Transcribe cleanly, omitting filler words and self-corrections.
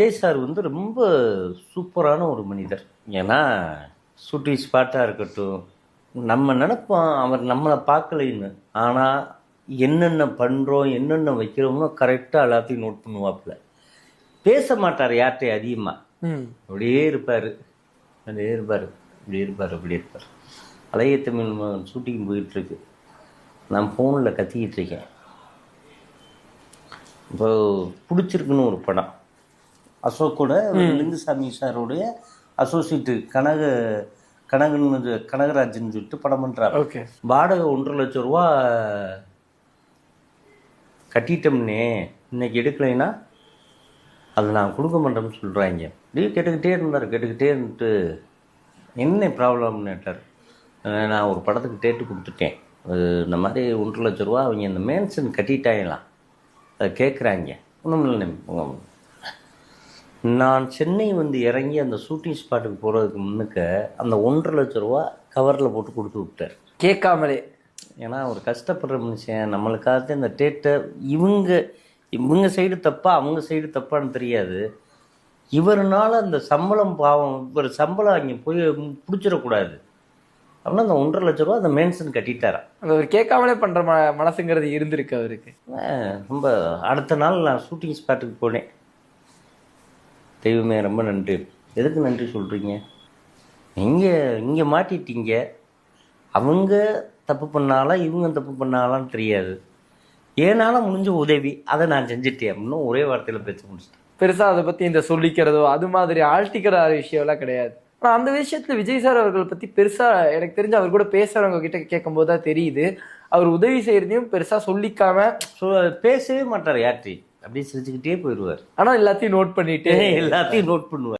Vijay sir வந்து ரொம்ப சூப்பரான ஒரு மனிதர். ஏன்னா ஷூட்டிங் ஸ்பாட்டாக இருக்கட்டும், நம்ம நினைப்போம் அவர் நம்மளை பார்க்கலைன்னு. ஆனால் என்னென்ன பண்ணுறோம் என்னென்ன வைக்கிறோம்னோ கரெக்டாக எல்லாத்தையும் நோட் பண்ணுவாப்புல. பேச மாட்டார் யார்கிட்டையும் அதிகமாக. அப்படியே இருப்பார், அப்படியே இருப்பார், இப்படி இருப்பார், அப்படி இருப்பார். அழகிய தமிழ் மகன் ஷூட்டிங் போயிட்டுருக்கு. நான் ஃபோனில் கத்திக்கிட்டு இருக்கேன். இப்போ பிடிச்சிருக்குன்னு ஒரு படம், அசோக்கோட லிங்குசாமி சாரோடைய அசோசியேட்டு கனகராஜன் சொல்லிட்டு படம் பண்ணுறாரு. வாடகை 1,50,000 ரூபா கட்டிட்டோம்னே, இன்னைக்கு எடுக்கலைன்னா அது நான் கொடுக்க மாட்டேன்னு சொல்கிறாங்க. அப்படியே கேட்டுக்கிட்டே இருந்துட்டு என்ன ப்ராப்ளம்னு கேட்டார். நான் ஒரு படத்துக்கு டேட்டு கொடுத்துட்டேன், இந்த மாதிரி 1,50,000 ரூபா அவங்க இந்த மேன்ஷன் கட்டிட்டாங்களாம், அதை கேட்குறாங்க. ஒன்றும் இல்லை, நான் சென்னை வந்து இறங்கி அந்த ஷூட்டிங் ஸ்பாட்டுக்கு போகிறதுக்கு முன்னுக்க அந்த 1,50,000 ரூபா கவரில் போட்டு கொடுத்து விட்டார், கேட்காமலே. ஏன்னா ஒரு கஷ்டப்படுற மனுஷன், நம்மளுக்காக இந்த டேட்டை இவங்க சைடு தப்பா அவங்க சைடு தப்பான்னு தெரியாது. இவருனால அந்த சம்பளம் பாவம், இவர் சம்பளம் அங்கே போய் பிடிச்சிடக்கூடாது அப்படின்னா அந்த 1,50,000 ரூபா அந்த மேன்ஷன் கட்டிட்டாரான். அந்த ஒரு கேட்காமலே பண்ணுற மனசுங்கிறது இருந்திருக்கு அவருக்கு. ரொம்ப. அடுத்த நாள் நான் ஷூட்டிங் ஸ்பாட்டுக்கு போனேன். தெய்வமே ரொம்ப நன்றி. எதுக்கு நன்றி சொல்கிறீங்க? இங்கே மாட்டிட்டீங்க, அவங்க தப்பு பண்ணாலாம் இவங்க தப்பு பண்ணாலான்னு தெரியாது, ஏனால முடிஞ்ச உதவி அதை நான் செஞ்சுட்டேன் அப்படின்னு ஒரே வார்த்தையில் பேச முடிச்சிட்டேன். பெருசாக அதை பற்றி இந்த சொல்லிக்கிறதோ அது மாதிரி ஆழ்த்திக்கிற விஷயம்லாம் கிடையாது. ஆனால் அந்த விஷயத்தில் விஜய் சார் அவர்களை பற்றி பெருசாக எனக்கு தெரிஞ்சு அவர் கூட பேசுகிறவங்க கிட்ட கேட்கும் போது தான் தெரியுது, அவர் உதவி செய்கிறதையும் பெருசாக சொல்லிக்காம பேசவே மாட்டார் யார்ட்டையும், அப்படியே சிரிச்சுக்கிட்டே போயிடுவார். ஆனால் எல்லாத்தையும் நோட் பண்ணிட்டு எல்லாத்தையும் நோட் பண்ணுவார்.